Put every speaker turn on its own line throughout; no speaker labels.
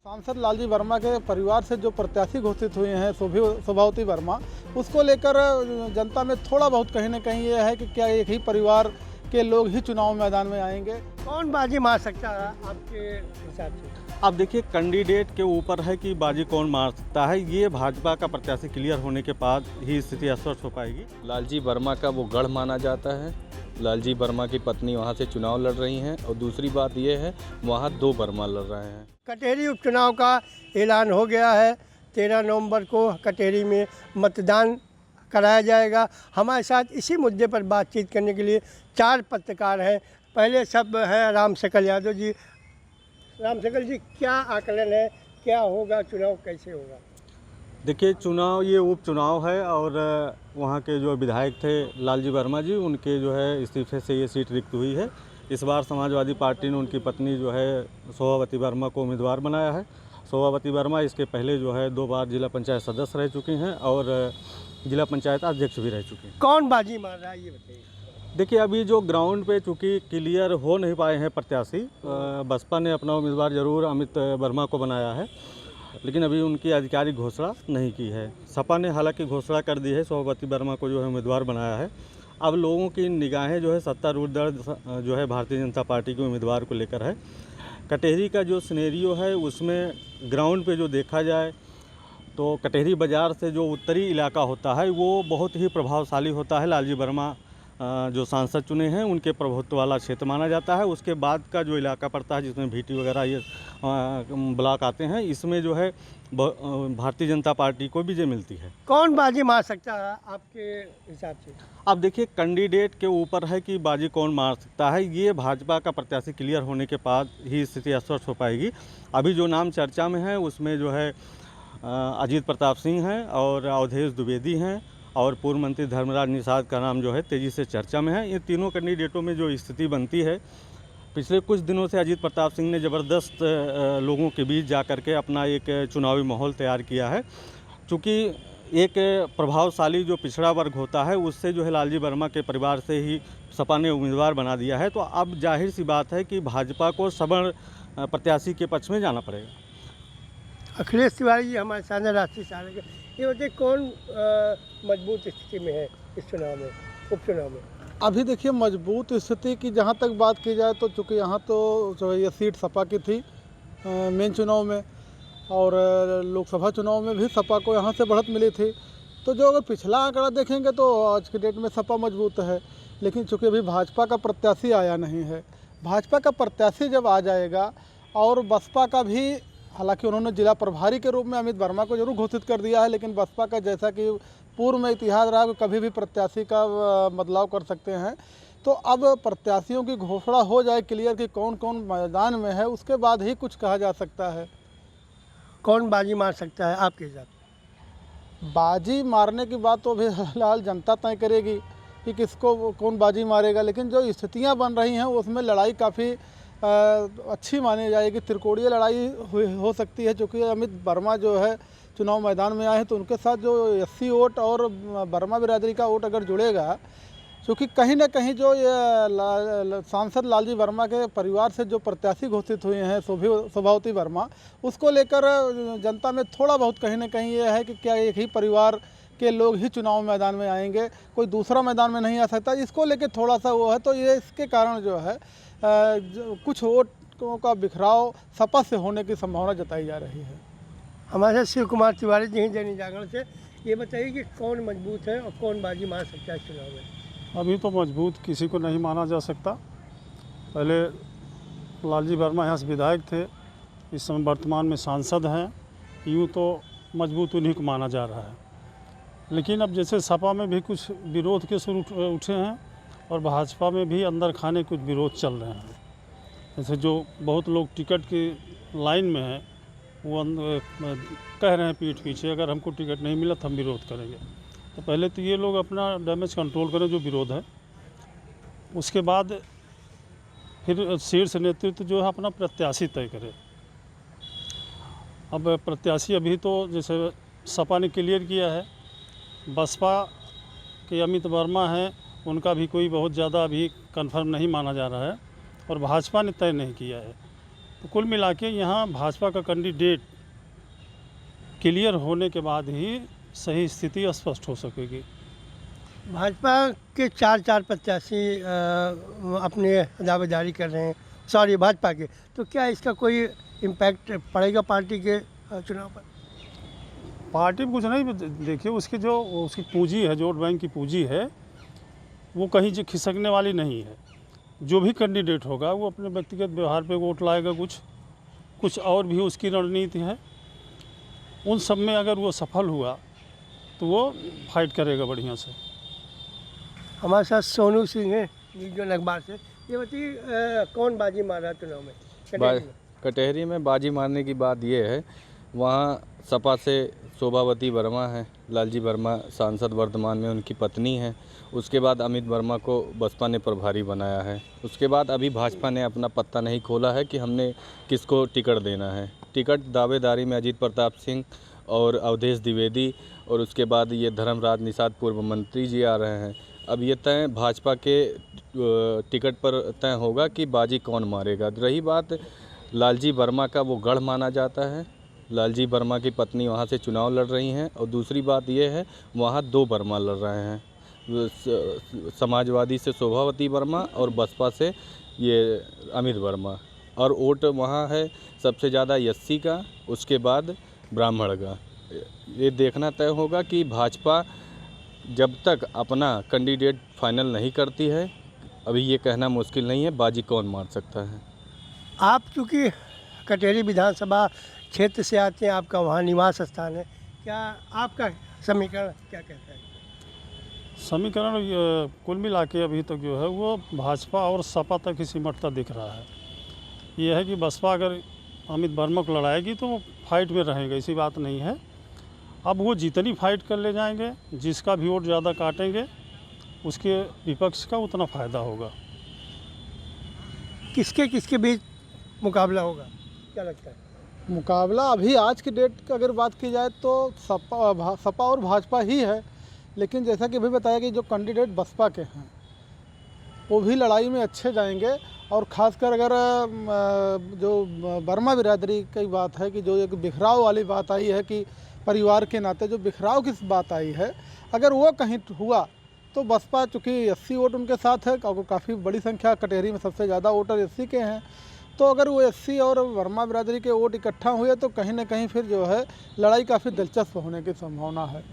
सांसद लालजी वर्मा के परिवार से जो प्रत्याशी घोषित हुए हैं शोभावती वर्मा, उसको लेकर जनता में थोड़ा बहुत कहीं ना कहीं ये है कि क्या एक ही परिवार के लोग ही चुनाव मैदान में आएंगे।
कौन बाजी मार सकता है आपके हिसाब से?
अब देखिए, कैंडिडेट के ऊपर है कि बाजी कौन मार सकता है। ये भाजपा का प्रत्याशी क्लियर होने के बाद ही स्थिति स्पष्ट हो पाएगी।
लालजी वर्मा का वो गढ़ माना जाता है। लालजी वर्मा की पत्नी वहाँ से चुनाव लड़ रही हैं और दूसरी बात ये है वहाँ 2 वर्मा लड़ रहे हैं।
कटेरी उपचुनाव का ऐलान हो गया है। 13 नवंबर को कटेरी में मतदान कराया जाएगा। हमारे साथ इसी मुद्दे पर बातचीत करने के लिए 4 पत्रकार हैं। पहले सब हैं राम सकल यादव जी। राम सकल जी, क्या आकलन है, क्या होगा, चुनाव कैसे होगा?
देखिए, चुनाव ये उपचुनाव है और वहाँ के जो विधायक थे लालजी वर्मा जी, उनके जो है इस्तीफे से ये सीट रिक्त हुई है। इस बार समाजवादी पार्टी ने उनकी पत्नी जो है शोभावती वर्मा को उम्मीदवार बनाया है। शोभावती वर्मा इसके पहले जो है 2 बार जिला पंचायत सदस्य रह चुकी हैं और जिला पंचायत अध्यक्ष भी रह चुकी हैं।
कौन बाजी मार रहा है ये बताइए।
देखिए, अभी जो ग्राउंड पे चूँकि क्लियर हो नहीं पाए हैं प्रत्याशी, बसपा ने अपना उम्मीदवार जरूर अमित वर्मा को बनाया है, लेकिन अभी उनकी आधिकारिक घोषणा नहीं की है। सपा ने हालांकि घोषणा कर दी है, शोभावती वर्मा को जो है उम्मीदवार बनाया है। अब लोगों की निगाहें जो है सत्तारूढ़ दल जो है भारतीय जनता पार्टी के उम्मीदवार को लेकर है। कटेहरी का जो सिनेरियो है उसमें ग्राउंड पे जो देखा जाए तो कटेहरी बाज़ार से जो उत्तरी इलाका होता है वो बहुत ही प्रभावशाली होता है। लालजी वर्मा जो सांसद चुने हैं उनके प्रभुत्व वाला क्षेत्र माना जाता है। उसके बाद का जो इलाका पड़ता है जिसमें भीटी वगैरह ये ब्लॉक आते हैं, इसमें जो है भारतीय जनता पार्टी को विजय मिलती है। कौन
बाजी मार सकता है आपके हिसाब से?
अब देखिए, कैंडिडेट के ऊपर है कि बाजी कौन मार सकता है। ये भाजपा का प्रत्याशी क्लियर होने के बाद ही स्थिति स्पष्ट हो पाएगी। अभी जो नाम चर्चा में है उसमें जो है अजीत प्रताप सिंह हैं और अवधेश द्विवेदी हैं और पूर्व मंत्री धर्मराज निषाद का नाम जो है तेज़ी से चर्चा में है। ये तीनों कैंडिडेटों में जो स्थिति बनती है, पिछले कुछ दिनों से अजीत प्रताप सिंह ने ज़बरदस्त लोगों के बीच जा कर के अपना एक चुनावी माहौल तैयार किया है। चूँकि एक प्रभावशाली जो पिछड़ा वर्ग होता है उससे जो है लालजी वर्मा के परिवार से ही सपा ने उम्मीदवार बना दिया है, तो अब जाहिर सी बात है कि भाजपा को सवर्ण प्रत्याशी के पक्ष में जाना पड़ेगा।
अखिलेश तिवारी जी हमारे साथ राष्ट्रीय सहारा के, ये बताइए कौन मजबूत स्थिति में है इस चुनाव में, उपचुनाव में?
अभी देखिए, मजबूत स्थिति की जहाँ तक बात की जाए तो चूँकि यहाँ तो जो ये सीट सपा की थी मेन चुनाव में, और लोकसभा चुनाव में भी सपा को यहाँ से बढ़त मिली थी। तो जो अगर पिछला आंकड़ा देखेंगे तो आज की डेट में सपा मजबूत है। लेकिन चूँकि अभी भाजपा का प्रत्याशी आया नहीं है, भाजपा का प्रत्याशी जब आ जाएगा और बसपा का भी, हालांकि उन्होंने जिला प्रभारी के रूप में अमित वर्मा को जरूर घोषित कर दिया है, लेकिन बसपा का जैसा कि पूर्व में इतिहास रहा कि कभी भी प्रत्याशी का बदलाव कर सकते हैं। तो अब प्रत्याशियों की घोषणा हो जाए क्लियर कि कौन कौन मैदान में है, उसके बाद ही कुछ कहा जा सकता है।
कौन बाजी मार सकता है आपके हिसाब?
बाजी मारने की बात तो अभी फिलहाल जनता तय करेगी कि किसको कौन बाजी मारेगा, लेकिन जो स्थितियाँ बन रही हैं उसमें लड़ाई काफ़ी अच्छी मानी जाएगी। त्रिकोणीय लड़ाई हो सकती है, क्योंकि अमित वर्मा जो है चुनाव मैदान में आए हैं तो उनके साथ जो एससी वोट और वर्मा बिरादरी का वोट अगर जुड़ेगा, क्योंकि कहीं ना कहीं जो ये सांसद लालजी वर्मा के परिवार से जो प्रत्याशी घोषित हुए हैं शोभावती वर्मा, उसको लेकर जनता में थोड़ा बहुत कहीं ना कहीं ये है कि क्या एक ही परिवार के लोग ही चुनाव मैदान में आएंगे, कोई दूसरा मैदान में नहीं आ सकता। इसको लेकर थोड़ा सा वो है, तो ये इसके कारण जो है कुछ वोटों का बिखराव सपा से होने की संभावना जताई जा रही है।
हमारे शिव कुमार तिवारी जी दैनिक जागरण से, ये बताइए कि कौन मजबूत है और कौन बाजी मार सकता है चुनाव में?
अभी तो मजबूत किसी को नहीं माना जा सकता। पहले लालजी वर्मा यहाँ से विधायक थे, इस समय वर्तमान में सांसद हैं, यूँ तो मजबूत उन्हीं को माना जा रहा है। लेकिन अब जैसे सपा में भी कुछ विरोध के सुर उठे हैं और भाजपा में भी अंदर खाने कुछ विरोध चल रहे हैं। जैसे जो बहुत लोग टिकट की लाइन में हैं वो कह रहे हैं पीठ पीछे, अगर हमको टिकट नहीं मिला तो हम विरोध करेंगे। तो पहले तो ये लोग अपना डैमेज कंट्रोल करें जो विरोध है, उसके बाद फिर शीर्ष नेतृत्व जो है अपना प्रत्याशी तय करे। अब प्रत्याशी अभी तो जैसे सपा ने क्लियर किया है, बसपा के अमित वर्मा हैं, उनका भी कोई बहुत ज़्यादा अभी कंफर्म नहीं माना जा रहा है, और भाजपा ने तय नहीं किया है। तो कुल मिला के यहाँ भाजपा का कैंडिडेट क्लियर होने के बाद ही सही स्थिति स्पष्ट हो सकेगी।
भाजपा के चार प्रत्याशी अपने दावेदारी कर रहे हैं, सॉरी भाजपा के, तो क्या इसका कोई इम्पैक्ट पड़ेगा पार्टी के चुनाव पर?
पार्टी में कुछ नहीं, देखिए उसकी पूंजी है, वोट बैंक की पूंजी है, वो कहीं जो खिसकने वाली नहीं है। जो भी कैंडिडेट होगा वो अपने व्यक्तिगत व्यवहार पे वोट लाएगा, कुछ और भी उसकी रणनीति है। उन सब में अगर वो सफल हुआ तो वो फाइट करेगा बढ़िया से।
हमारे साथ सोनू सिंह हैं न्यूज़ अखबार से। ये बताइए कौन बाजी मार रहा है चुनाव में कटेहरी में?
कटहरी में बाजी मारने की बात ये है, वहाँ सपा से शोभावती वर्मा है, लालजी वर्मा सांसद वर्तमान में उनकी पत्नी है। उसके बाद अमित वर्मा को बसपा ने प्रभारी बनाया है। उसके बाद अभी भाजपा ने अपना पत्ता नहीं खोला है कि हमने किसको टिकट देना है। टिकट दावेदारी में अजीत प्रताप सिंह और अवधेश द्विवेदी और उसके बाद ये धर्मराज निषाद पूर्व मंत्री जी आ रहे हैं। अब ये तय भाजपा के टिकट पर तय होगा कि बाजी कौन मारेगा। रही बात लालजी वर्मा का, वो गढ़ माना जाता है। लालजी वर्मा की पत्नी वहाँ से चुनाव लड़ रही हैं और दूसरी बात ये है वहाँ 2 वर्मा लड़ रहे हैं, समाजवादी से शोभावती वर्मा और बसपा से ये अमित वर्मा। और वोट वहाँ है सबसे ज़्यादा एससी का, उसके बाद ब्राह्मण का। ये देखना तय होगा कि भाजपा जब तक अपना कैंडिडेट फाइनल नहीं करती है, अभी ये कहना मुश्किल नहीं है बाजी कौन मार सकता है।
आप चूँकि कटेहरी विधानसभा क्षेत्र से आते हैं, आपका वहाँ निवास स्थान है, क्या आपका समीकरण क्या कहता है?
समीकरण कुल मिला के अभी तक जो है वो भाजपा और सपा तक ही सिमटता दिख रहा है। ये है कि बसपा अगर अमित वर्मा को लड़ाएगी तो वो फाइट में रहेगा, ऐसी बात नहीं है। अब वो जितनी फाइट कर ले जाएंगे, जिसका भी वोट ज़्यादा काटेंगे उसके विपक्ष का उतना फ़ायदा होगा।
किसके बीच मुकाबला होगा, क्या लगता है?
मुकाबला अभी आज की डेट की अगर बात की जाए तो सपा और भाजपा ही है। लेकिन जैसा कि अभी बताया कि जो कैंडिडेट बसपा के हैं वो भी लड़ाई में अच्छे जाएंगे। और ख़ासकर अगर जो वर्मा बिरादरी की बात है कि जो एक बिखराव वाली बात आई है कि परिवार के नाते जो बिखराव की बात आई है, अगर वो कहीं हुआ तो बसपा चूँकि 80 वोट उनके साथ है, काफ़ी बड़ी संख्या कटेहरी में सबसे ज़्यादा वोटर 80 के हैं, तो अगर वो 80 और वर्मा बिरादरी के वोट इकट्ठा हुए तो कहीं ना कहीं फिर जो है लड़ाई काफ़ी दिलचस्प होने की संभावना है।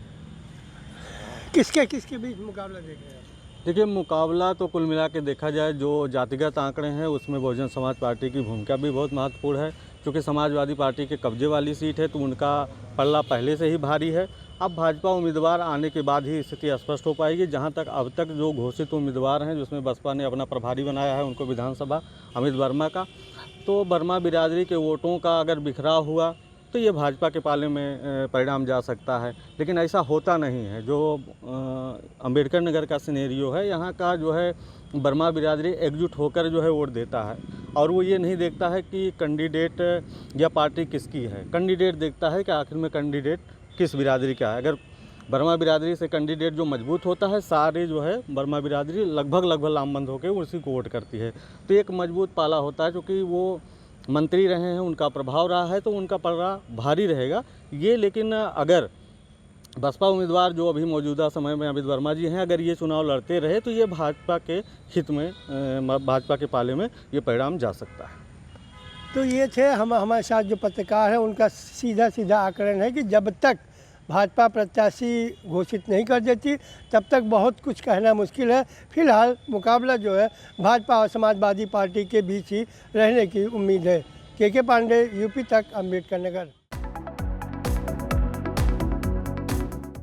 किसके बीच मुकाबला देख रहे हैं?
देखिए, मुकाबला तो कुल मिला के देखा जाए जो जातिगत आंकड़े हैं उसमें बहुजन समाज पार्टी की भूमिका भी बहुत महत्वपूर्ण है। क्योंकि समाजवादी पार्टी के कब्जे वाली सीट है तो उनका पल्ला पहले से ही भारी है। अब भाजपा उम्मीदवार आने के बाद ही स्थिति स्पष्ट हो पाएगी। जहां तक अब तक जो घोषित उम्मीदवार हैं जिसमें बसपा ने अपना प्रभारी बनाया है उनको विधानसभा अमित वर्मा का, तो वर्मा बिरादरी के वोटों का अगर बिखराव हुआ तो ये भाजपा के पाले में परिणाम जा सकता है। लेकिन ऐसा होता नहीं है। जो अंबेडकर नगर का सिनेरियो है, यहाँ का जो है वर्मा बिरादरी एकजुट होकर जो है वोट देता है और वो ये नहीं देखता है कि कैंडिडेट या पार्टी किसकी है। कैंडिडेट देखता है कि आखिर में कैंडिडेट किस बिरादरी का है। अगर वर्मा बिरादरी से कैंडिडेट जो मजबूत होता है, सारे जो है वर्मा बिरादरी लगभग लामबंद होकर उसी को वोट करती है। तो एक मजबूत पाला होता है, क्योंकि वो मंत्री रहे हैं, उनका प्रभाव रहा है तो उनका पलड़ा भारी रहेगा ये। लेकिन अगर बसपा उम्मीदवार जो अभी मौजूदा समय में अमित वर्मा जी हैं, अगर ये चुनाव लड़ते रहे तो ये भाजपा के हित में, भाजपा के पाले में ये परिणाम जा सकता है।
तो ये थे हमारे साथ जो पत्रकार हैं, उनका सीधा आकलन है कि जब तक भाजपा प्रत्याशी घोषित नहीं कर देती तब तक बहुत कुछ कहना मुश्किल है। फिलहाल मुकाबला जो है भाजपा और समाजवादी पार्टी के बीच ही रहने की उम्मीद है। के पांडे, यूपी तक, अम्बेडकर नगर।